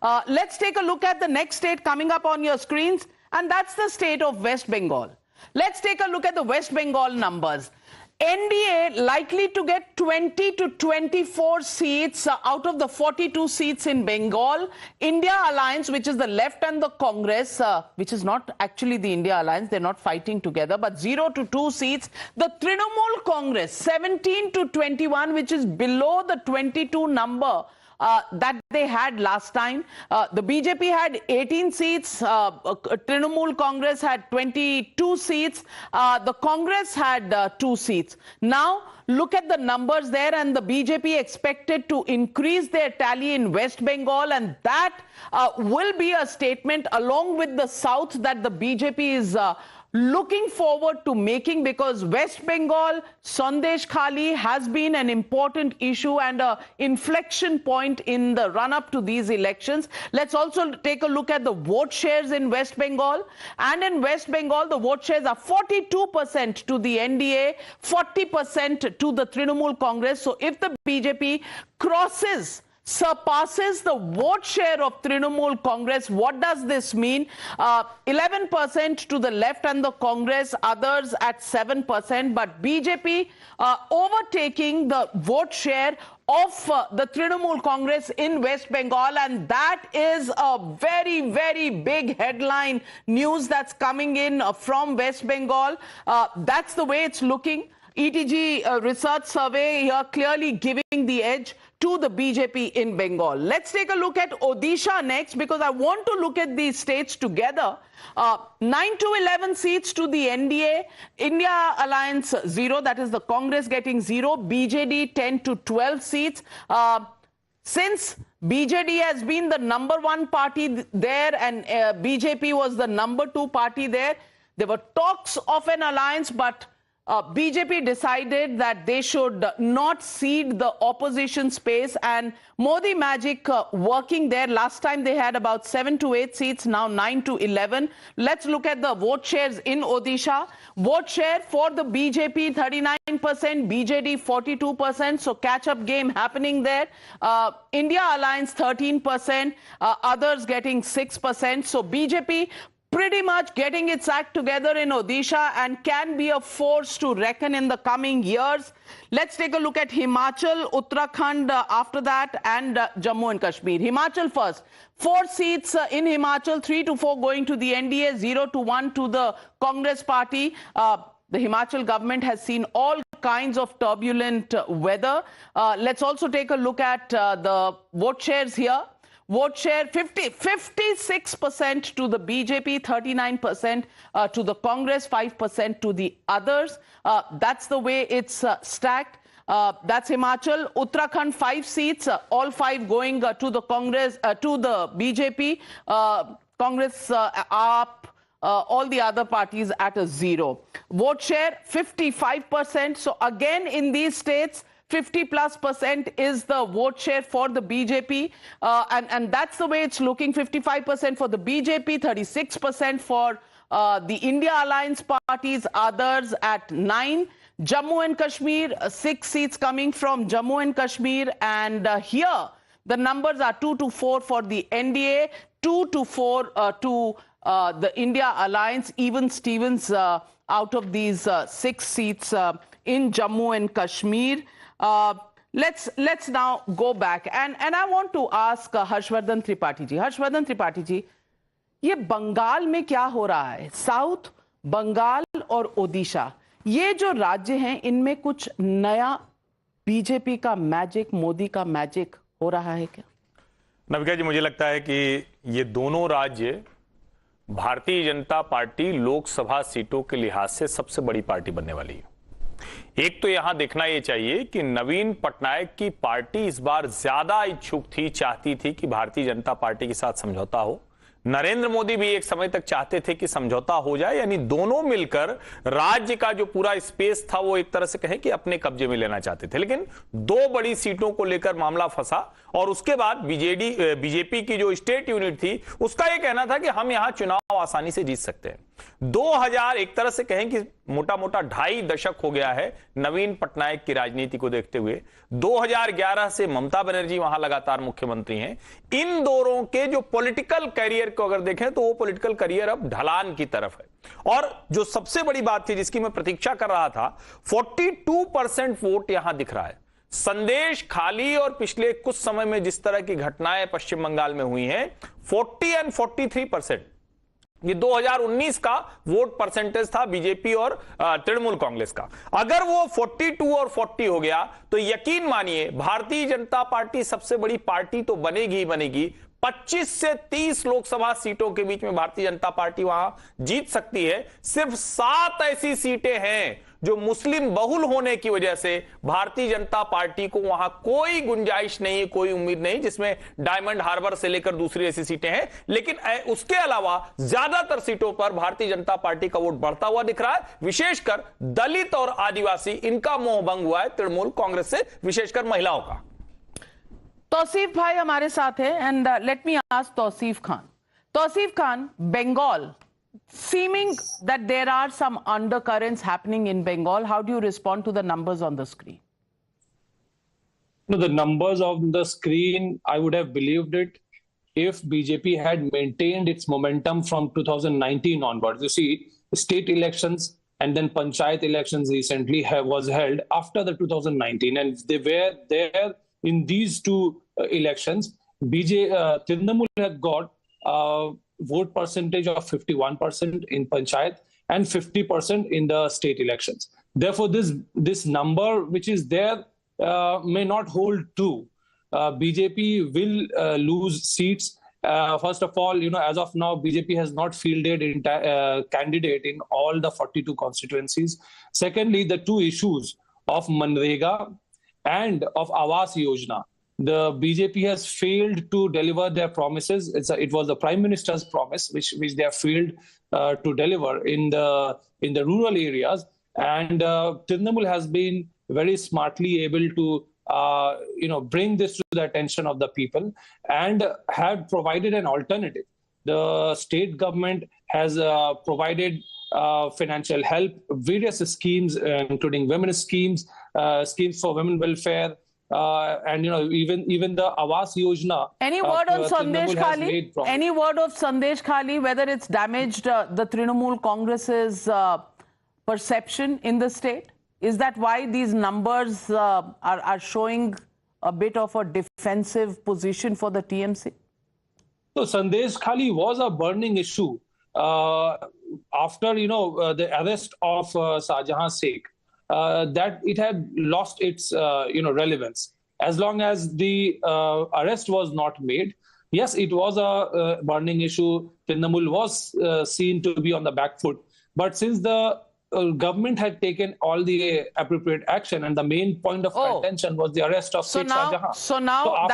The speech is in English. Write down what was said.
Let's take a look at the next state coming up on your screens, and that's the state of West Bengal. Let's take a look at the West Bengal numbers. NDA likely to get 20 to 24 seats out of the 42 seats in Bengal. India Alliance, which is the left, and the Congress, which is not actually the India Alliance, they're not fighting together, but 0 to 2 seats. The Trinamool Congress, 17 to 21, which is below the 22 number that they had last time. The BJP had 18 seats. Trinamool Congress had 22 seats. The Congress had 2 seats. Now, look at the numbers there, and the BJP expected to increase their tally in West Bengal, and that will be a statement along with the South that the BJP is looking forward to making, because West Bengal, Sandesh Khali has been an important issue and an inflection point in the run-up to these elections. Let's also take a look at the vote shares in West Bengal. And in West Bengal, the vote shares are 42% to the NDA, 40% to the Trinamool Congress. So if the BJP surpasses the vote share of Trinamool Congress, what does this mean? 11% to the left and the Congress, others at 7%, but BJP overtaking the vote share of the Trinamool Congress in West Bengal, and that is a very, very big headline news that's coming in from West Bengal. That's the way it's looking. ETG research survey here clearly giving the edge to the BJP in Bengal. Let's take a look at Odisha next, because I want to look at these states together. 9 to 11 seats to the NDA, India Alliance 0, that is the Congress getting 0, BJD 10 to 12 seats. Since BJD has been the #1 party there and BJP was the #2 party there were talks of an alliance, but BJP decided that they should not cede the opposition space, and Modi Magic working there. Last time they had about 7 to 8 seats, now 9 to 11. Let's look at the vote shares in Odisha. Vote share for the BJP 39%, BJD 42%, so catch-up game happening there. India Alliance 13%, others getting 6%. So BJP pretty much getting its act together in Odisha and can be a force to reckon in the coming years. Let's take a look at Himachal, Uttarakhand after that, and Jammu and Kashmir. Himachal first. 4 seats in Himachal, 3 to 4 going to the NDA, 0 to 1 to the Congress party. The Himachal government has seen all kinds of turbulent weather. Let's also take a look at the vote shares here. Vote share 56% to the BJP, 39% to the Congress, 5% to the others. That's the way it's stacked. That's Himachal. Uttarakhand, 5 seats, all 5 going to the Congress, to the BJP. Congress up. All the other parties at a 0. Vote share 55%. So again, in these states, 50+% is the vote share for the BJP, and that's the way it's looking. 55% for the BJP, 36% for the India Alliance parties, others at 9. Jammu and Kashmir, 6 seats coming from Jammu and Kashmir, and here the numbers are 2 to 4 for the NDA, 2 to 4 to the India Alliance. Even Stevens out of these 6 seats in Jammu and Kashmir. Let's now go back and I want to ask Harshvardhan Tripathi ji. Harshvardhan Tripathi ji, ये बंगाल में क्या हो रहा है? South, Bengal और ओडिशा, ये जो राज्य हैं, इनमें कुछ नया बीजेपी का मैजिक, मोदी का मैजिक हो रहा है क्या? नविका जी, मुझे लगता है कि ये दोनों राज्य भारतीय जनता पार्टी लोकसभा सीटों के लिहाज से सबसे बड़ी पार्टी बनने वाली है। एक तो यहां देखना यह चाहिए कि नवीन पटनायक की पार्टी इस बार ज्यादा इच्छुक थी, चाहती थी कि भारतीय जनता पार्टी के साथ समझौता हो। नरेंद्र मोदी भी एक समय तक चाहते थे कि समझौता हो जाए, यानी दोनों मिलकर राज्य का जो पूरा स्पेस था वो एक तरह से कहें कि अपने कब्जे में लेना चाहते थे। लेकिन 2 बड़ी सीटों को लेकर मामला फंसा और उसके बाद बीजेपी की जो स्टेट यूनिट थी उसका यह कहना था कि हम यहां चुनाव आसानी से जीत सकते हैं। 2000 एक तरह से कहें कि मोटा मोटा 2.5 दशक हो गया है नवीन पटनायक की राजनीति को देखते हुए। 2011 से ममता बनर्जी वहां लगातार मुख्यमंत्री हैं। इन दोनों के जो पॉलिटिकल करियर को अगर देखें तो वो पॉलिटिकल करियर अब ढलान की तरफ है। और जो सबसे बड़ी बात थी जिसकी मैं प्रतीक्षा कर रहा था, 42% वोट यहां दिख रहा है। संदेश खाली और पिछले कुछ समय में जिस तरह की घटनाएं पश्चिम बंगाल में हुई हैं, 40 और 43%, ये 2019 का वोट परसेंटेज था बीजेपी और तृणमूल कांग्रेस का। अगर वो 42 और 40 हो गया तो यकीन मानिए भारतीय जनता पार्टी सबसे बड़ी पार्टी तो बनेगी ही बनेगी। 25 से 30 लोकसभा सीटों के बीच में भारतीय जनता पार्टी वहां जीत सकती है। सिर्फ 7 ऐसी सीटें हैं जो मुस्लिम बहुल होने की वजह से भारतीय जनता पार्टी को वहां कोई गुंजाइश नहीं है, कोई उम्मीद नहीं, जिसमें डायमंड हार्बर से लेकर दूसरी ऐसी सीटें हैं। लेकिन उसके अलावा ज्यादातर सीटों पर भारतीय जनता पार्टी का वोट बढ़ता हुआ दिख रहा है। विशेषकर दलित और आदिवासी, इनका मोह भंग हुआ है तृणमूल कांग्रेस से, विशेषकर महिलाओं का। तौसीफ भाई हमारे साथ है and let me ask Tauseef Khan. Tauseef Khan, Bengal, seeming that there are some undercurrents happening in Bengal. How do you respond to the numbers on the screen? No, the numbers on the screen, I would have believed it if BJP had maintained its momentum from 2019 onwards. You see, state elections and then panchayat elections recently was held after the 2019, and they were there in these two elections. Trinamool had got vote percentage of 51% in panchayat and 50% in the state elections. Therefore, this number which is there may not hold true. BJP will lose seats. First of all, as of now, BJP has not fielded candidate in all the 42 constituencies. Secondly, the two issues of Manrega and of Awas Yojana. The BJP has failed to deliver their promises. It was the Prime Minister's promise, which they have failed to deliver in the rural areas. And Trinamool has been very smartly able to bring this to the attention of the people and have provided an alternative. The state government has provided financial help, various schemes, including women's schemes, schemes for women welfare, and even the Awas Yojana. Any word on Sandesh Khali? Any word of Sandesh Khali, whether it's damaged the Trinamool Congress's perception in the state? Is that why these numbers are showing a bit of a defensive position for the TMC? So Sandesh Khali was a burning issue after the arrest of Shahjahan Sheikh. That it had lost its relevance. As long as the arrest was not made, yes, it was a burning issue. Trinamool was seen to be on the back foot. But since the government had taken all the appropriate action, and the main point of contention was the arrest of Sheikh Shahjahan. So now